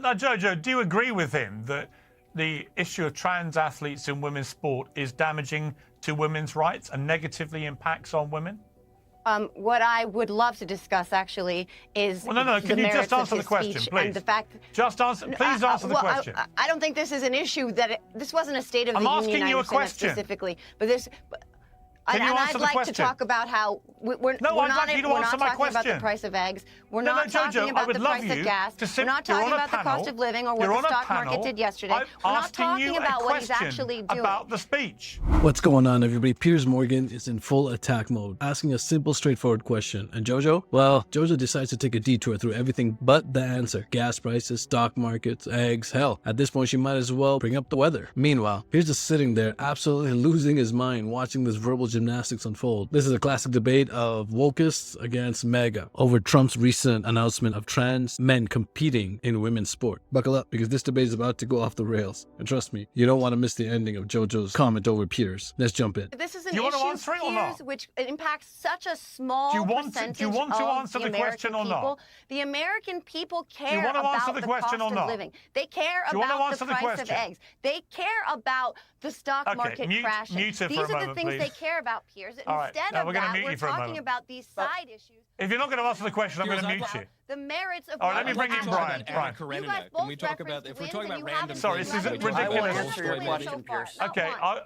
Now, Jojo, do you agree with him that the issue of trans athletes in women's sport is damaging to women's rights and negatively impacts on women? What I would love to discuss, actually, is Well, no. Can you just answer the question, please? And the fact just answer. Please answer the question. I don't think this is an issue that this wasn't a State of the Union. I'm asking you a question Specifically, but this. Can you answer the I'd like question? to talk about how we're I'd like you to answer my talking about the question. price of eggs. We're No, not talking Jojo, I about would the love price of you gas. to We're not you're talking on a about the panel, cost of living or you're what on the a stock panel, market did yesterday. I'm We're not asking talking you a about what he's question actually doing. about the speech. What's going on, everybody? Piers Morgan is in full attack mode, asking a simple, straightforward question. And Jojo? Well, Jojo decides to take a detour through everything but the answer. Gas prices, stock markets, eggs, hell. At this point, she might as well bring up the weather. Meanwhile, Piers just sitting there, absolutely losing his mind, watching this verbal gymnastics unfold. This is a classic debate of wokists against MAGA over Trump's recent announcement of trans men competing in women's sport. Buckle up, because this debate is about to go off the rails. And trust me, you don't want to miss the ending of Jojo's comment over Piers. Let's jump in. This is an Do you want to issue, answer it or Piers, not? which impacts such a small Do you want to percentage answer of the question or not? people. The American people care want to about answer the the question cost or not? of living. They care Do you want to about answer the the price of question? eggs. They care about the stock market crashing. mute it These for a are the moment, things please. they care about, Piers. All right, Instead no, of we're gonna that, mute we're you for a talking moment. about these side issues. If you're not going to answer the question, I'm going to Piers, mute you. The merits of All right, let me women's bring in athletes. Brian. You guys Can both we talk about, referenced if we're wins talking and about you random haven't Sorry, things, this is won ridiculous. one I will answer your win question, so far. Piers. Not Okay, one.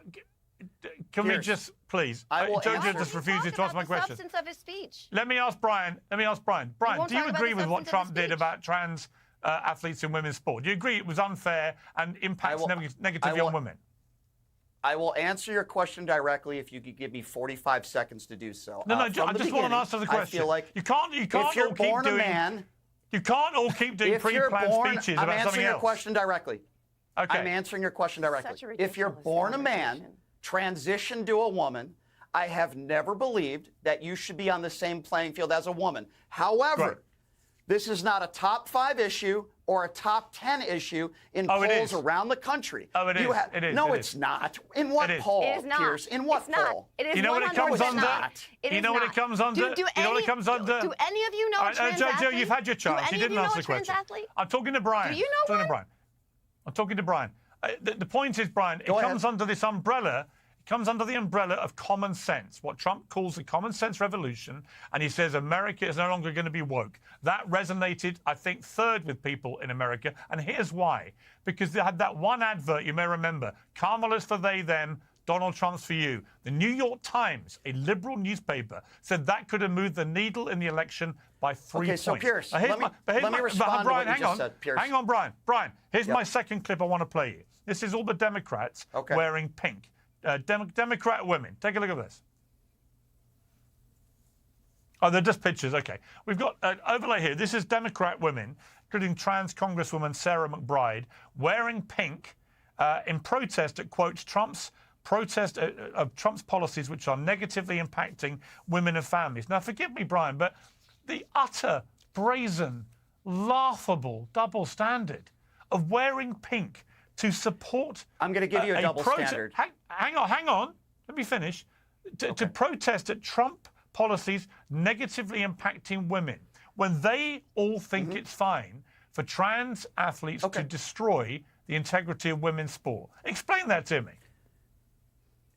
can we Piers, just, please? I will Jojo answer- just Why refuses don't to you answer my talk about question. the substance of his speech? Let me ask Brian. Brian, won't do you talk about agree the with what substance of Trump his did speech. about trans athletes in women's sport? Do you agree it was unfair and impacts negatively on women? I will answer your question directly if you could give me 45 seconds to do so. No, I From just the want to beginning, answer the question. I feel like you can't if all you're keep born doing. a man, You can't all keep doing if you're pre-planned born, speeches I'm about something answering your else. question directly. Okay. I'm answering your question directly. Such a If you're ridiculous born a man, conversation. transition to a woman, I have never believed that you should be on the same playing field as a woman. However, Right. this is not a top 5 issue or a top 10 issue in Oh, it polls is. around the country. Oh, it is. It is. No, It it's is. not. In what It is. poll, It is not. Piers? In what It's not. poll? It is You know what it comes 100% under? not. It You is know what it not. comes under? Do You know what it comes under? Do any of you know All a right, trans Jojo, athlete? you've had your chance. Do You any of didn't you know answer a the trans question. athlete? I'm talking to Brian. Do you know I'm talking one? to Brian. I'm talking to Brian. The point is, Brian, it Go comes ahead. under this umbrella. It comes under the umbrella of common sense, what Trump calls the common sense revolution, and he says America is no longer going to be woke. That resonated, I think, third with people in America, and here's why. Because they had that one advert, you may remember, Kamala's for they, them, Donald Trump's for you. The New York Times, a liberal newspaper, said that could have moved the needle in the election by 3 Okay, points. so Piers, Now, here's let me respond to Brian, what you hang just on. said, Piers. Hang on, Brian. Brian, here's Yep. my second clip I want to play you. This is all the Democrats wearing pink. Democrat women. Take a look at this. Oh, they're just pictures. Okay. We've got an overlay here. This is Democrat women, including trans Congresswoman Sarah McBride, wearing pink in protest at, quote, Trump's policies, which are negatively impacting women and families. Now, forgive me, Brian, but the utter, brazen, laughable double standard of wearing pink to support... I'm going to give you a double standard. Hang on. Let me finish. To protest at Trump policies negatively impacting women, when they all think it's fine for trans athletes to destroy the integrity of women's sport. Explain that to me.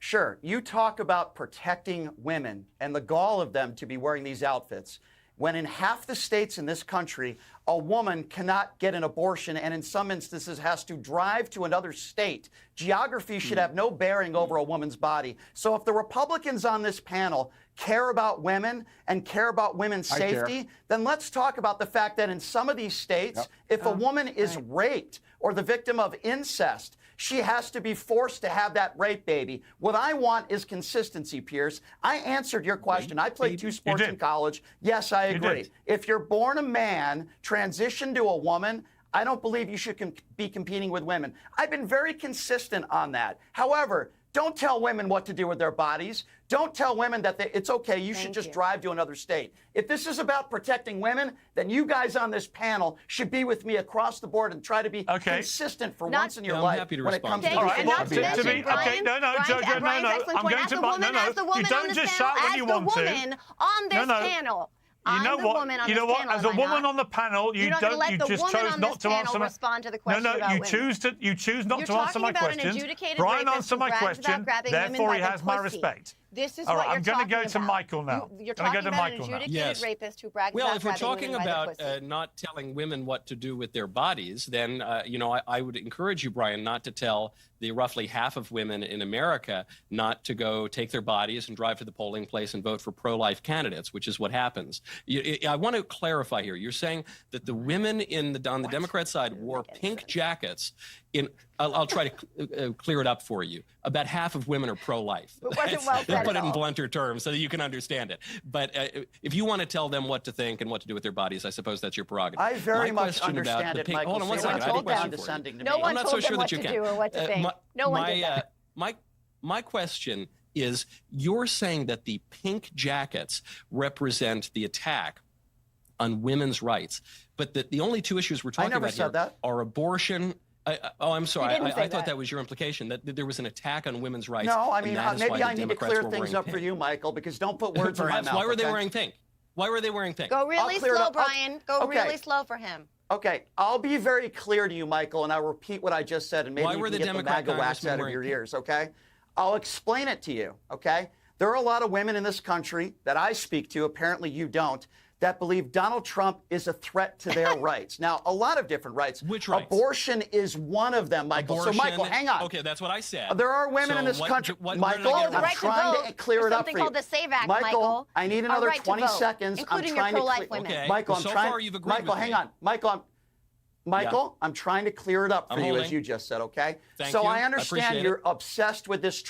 Sure. You talk about protecting women and the gall of them to be wearing these outfits, when in half the states in this country, a woman cannot get an abortion and in some instances has to drive to another state. Geography should have no bearing over a woman's body. So if the Republicans on this panel care about women and care about women's safety, then let's talk about the fact that in some of these states, if a woman is raped or the victim of incest, she has to be forced to have that rape baby. What I want is consistency, Piers. I answered your question. I played 2 sports in college. Yes, I agree. If you're born a man, transition to a woman, I don't believe you should be competing with women. I've been very consistent on that. However, don't tell women what to do with their bodies. Don't tell women that it's okay, you should just drive to another state. If this is about protecting women, then you guys on this panel should be with me across the board and try to be consistent for once in your life when it comes to Thank you. And not to mention, Brian, Jojo, Brian's excellent point. As the woman on this panel, on this I'm the woman on You know this what? panel, As a am I woman not? on the panel, You're not gonna let you the just woman chose on not this to panel answer my. respond to the question No, about you women. choose not You're to answer my talking about an questions. adjudicated Brian rapist answered who my brags about question. grabbing women Therefore, by he the has my pussy. respect. This is All right, what I'm you're going to talking go to about. Michael now. You're Gonna talking go to about Michael an now. adjudicated Yes. rapist who brags Well, about if we're grabbing talking women by about the pussy. not telling women what to do with their bodies, then I would encourage you, Brian, not to tell the roughly half of women in America not to go take their bodies and drive to the polling place and vote for pro-life candidates, which is what happens. I want to clarify here. You're saying that the women on the Democrat side wore pink jackets. I'll try to clear it up for you. About half of women are pro-life. It wasn't well said Put at it in all. blunter terms so that you can understand it. But if you want to tell them what to think and what to do with their bodies, I suppose that's your prerogative. I very My much question about understand the it, pink- Michael. Hold on one so second. you're I have a not question for you. condescending to No me. one I'm not told so them sure what that you to can. do or what to think. No one did that. My question is, you're saying that the pink jackets represent the attack on women's rights, but that the only two issues we're talking never about said here that. are abortion. I'm sorry. He didn't say I thought that. that was your implication, that there was an attack on women's rights. No, I and mean, that is why maybe the I need to Democrats clear were things wearing up for pink. you, Michael, because don't put words in my Perhaps. mouth. Why were they okay? wearing pink? Why were they wearing pink? Go really clear it slow, up. Brian. Go Okay. really slow for him. Okay, I'll be very clear to you, Michael, and I'll repeat what I just said, and maybe Why you were can the get the Democrat MAGA wax congressmen out of wearing your pink? ears, okay? I'll explain it to you, okay? There are a lot of women in this country that I speak to, apparently you don't, that believe Donald Trump is a threat to their rights. Now, a lot of different rights. Which rights? Abortion is one of them, Michael. So, Michael, Abortion- hang on. Okay, that's what I said. There are women So in this what- country. where did Michael, I get it the I'm right to trying vote to clear is it up something for you. called the SAVE Act, Michael. I need Our another right to 20 vote, seconds. including I'm your trying to pro-life clear. women. Okay. Michael, Well, so I'm trying. far you've agreed Michael, with hang me. on. Michael, I'm trying to clear it up for I'm you, holding. as you just said. Okay. Thank so you. I I understand appreciate you're it. obsessed with this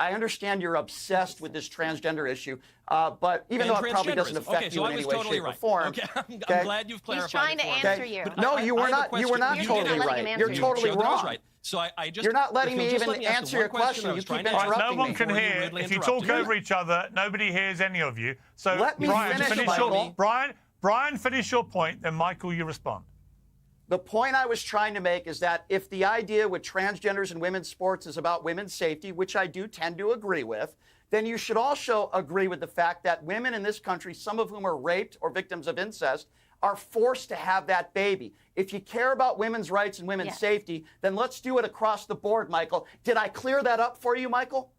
I understand you're obsessed with this transgender issue, but even And though it probably doesn't transgenderism. affect Okay, so you I in any was way, totally shape, right. or form. Okay, I'm okay? glad you've clarified. trying it to for me. answer you. But No, I you were have a not. You question. were not You You're totally not letting right. him answer You're you. totally showed that I was wrong. right. So I just. You're not letting if me you'll just even let me ask answer one your question. I You was keep trying to All right, answer interrupting no one me. can before you hear. rudely If you interrupted talk me. over each other, nobody hears any of you. So, Let me Brian, finish, finish your Michael. Brian, finish your point. Then, Michael, you respond. The point I was trying to make is that if the idea with transgenders and women's sports is about women's safety, which I do tend to agree with, then you should also agree with the fact that women in this country, some of whom are raped or victims of incest, are forced to have that baby. If you care about women's rights and women's Yes. safety, then let's do it across the board, Michael. Did I clear that up for you, Michael?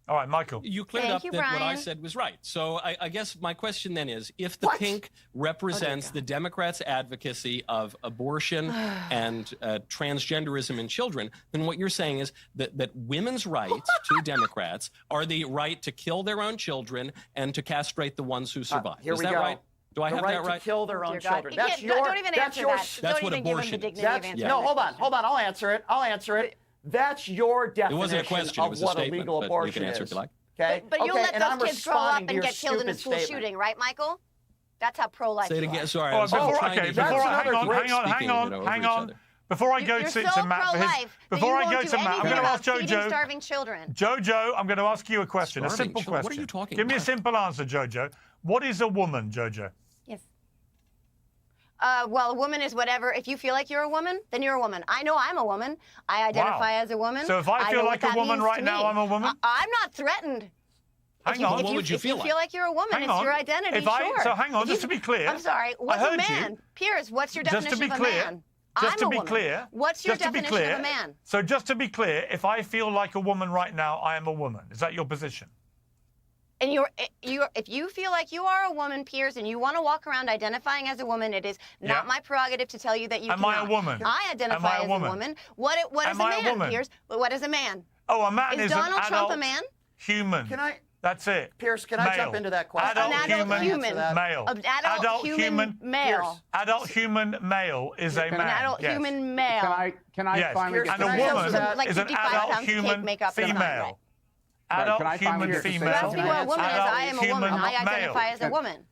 All right, Michael. You cleared Thank up you, that what I Brian. said was right. So I guess my question then is, if the What? pink represents the Democrats' advocacy of abortion and transgenderism in children, then what you're saying is that women's rights to Democrats are the right to kill their own children and to castrate the ones who survive. Here is we that go. right? Do I The have right that right? to kill their own Dear God. children. You That's can't- your. don't even that's answer your. that. That's Don't what even give him the abortion is. dignity That's, of answering Yeah. No, that hold on, question. hold on. I'll answer it. I'll answer it. That's your It definition wasn't a question. It of was a what a statement. legal but you abortion can answer is. if you like. Okay. But you'll okay, let and I'm those kids grow up responding and to your get killed in a stupid school statement. shooting, right, Michael? That's how pro-life Say it you again. are. Sorry. Oh, I was trying to okay, hear that's before you. I, another hang on, great hang on, speaking, hang on, you know, hang over each on. other. Before I go You're to so Matt, for his, pro-life that before you I won't go do to Matt, I'm anything going to ask about feeding Jojo. starving children. Jojo, I'm going to ask you a question, a Starving simple children? question. What are you talking Give me a about? simple answer, Jojo. What is a woman, Jojo? Yes. Well, a woman is whatever. If you feel like you're a woman, then you're a woman. I know I'm a woman. I identify as a woman. So if I feel know like what a that woman means right to now, me. I'm a woman? I'm not threatened. Hang on. What would you if feel you like? feel like you're a woman, Hang it's on. your identity, If I- sure. so hang on, If just you- to be clear, I'm sorry, what's I a heard you. man? Piers, what's your Just to definition be of clear, a man? just I'm to a be woman. clear, What's your just to be definition clear, of a man? So just to be clear, if I feel like a woman right now, I am a woman. Is that your position? And if you feel like you are a woman, Piers, and you want to walk around identifying as a woman, it is not Yeah. my prerogative to tell you that you Am I a cannot. woman? I identify Am I a as woman? a woman. What Am is a I a man, woman? Piers? What is a man? Oh, a man Is an Donald Trump adult a man? human. Can I, That's it. Pierce? Can I jump Male. into that question? Adult An adult human, human. male. An adult human male. Pierce. Adult human male is a man. An adult yes. human male. Can I Yes. finally Pierce, get And to a Can I the answer woman that? Like is an 55 adult pounds of cake human makeup and female. right. Adult Can I finally human hear to say female. You asked me what a woman is. Adult I am a human woman. I male. identify as a woman.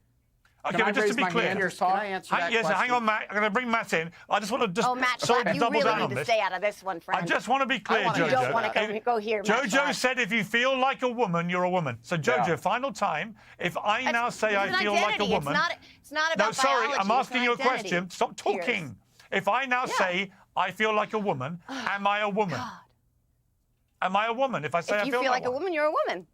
Okay, Can I but just to raise be my clear. hand? Pierce, can I answer that Yes, question? hang on, Matt. I'm going to bring Matt in. I just want to just Oh, Matt sorry Schlapp, to you double really down need on to this. stay out of this one, friend. I just want to be clear, wanna Jojo. You don't want to go here, Matt Jojo Schlapp. said if you feel like a woman, you're a woman. So, Jojo, Yeah. final time. If I now say I It's an feel like a identity. woman. It's not about No, sorry, biology. I'm It's asking an you a identity. question. Stop Piers. talking. If I now say I feel like a woman, am I a woman? God. Am I a woman? If I say If I you feel feel like a one? woman, you're a woman.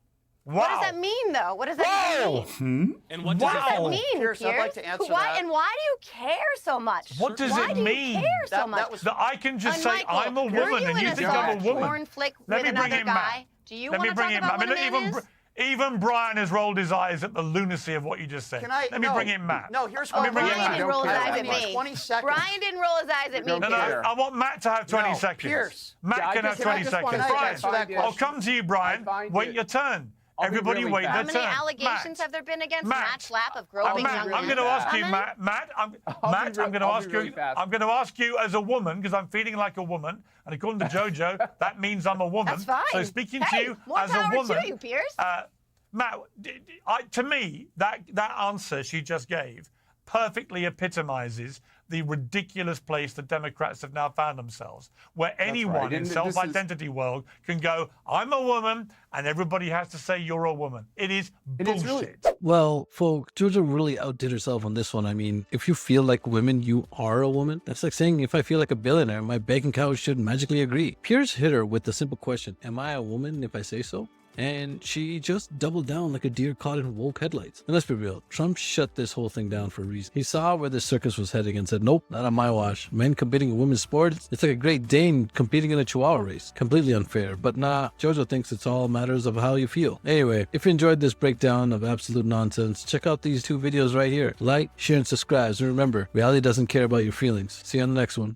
Wow. What does that mean, though? What does that mean? And what What does does that Wow. mean, Pierce, I'd like to answer why, that. And why do you care so much? What does why it do you mean? care so That much? was- That I can just And say Michael, I'm a were woman you and in you a think I'm a soft woman. porn flick Let with me bring another in guy? Matt. Do you Let want me to bring talk him. about what a man is? Even Brian has rolled his eyes at the lunacy of what you just said. Can I? Let me no, bring in Matt. No, here's Let me what bring in Brian Matt. didn't roll his Don't eyes care. at I me. need 20 seconds. Brian didn't roll his eyes at me, Don't No, no, Pierce. care. I want Matt to have 20 No, seconds. Pierce. Matt Yeah, I can have just- 20 I just wanna seconds. say, Brian, answer that I'll question. come to you, Brian. find Wait it- your turn. I'll be Everybody really wait fast. their How turn. many allegations Matt. have there been against Matt. Matt Schlapp of groping Matt, young I'm women? going to ask How you, many? Matt. I'm I'll going to ask be really you. fast. I'm going to ask you as a woman because I'm feeling like a woman, and according to JoJo, that means I'm a woman. That's fine. So speaking to Hey, you more as a power woman, to you, Pierce. Matt, to me, that answer she just gave perfectly epitomizes the ridiculous place the Democrats have now found themselves, where anyone in And this is- self-identity world can go, I'm a woman, and everybody has to say you're a woman. It is And it's really- bullshit. Well, folk, JoJo really outdid herself on this one. I mean, if you feel like women, you are a woman. That's like saying if I feel like a billionaire, my bank account should magically agree. Pierce hit her with the simple question, am I a woman if I say so? And she just doubled down like a deer caught in woke headlights. And let's be real, Trump shut this whole thing down for a reason. He saw where the circus was heading and said, nope, not on my watch. Men competing in women's sports, it's like a Great Dane competing in a Chihuahua race. Completely unfair. But nah, JoJo thinks it's all matters of how you feel. Anyway, if you enjoyed this breakdown of absolute nonsense, check out these two videos right here. Like, share, and subscribe. And remember, reality doesn't care about your feelings. See you on the next one.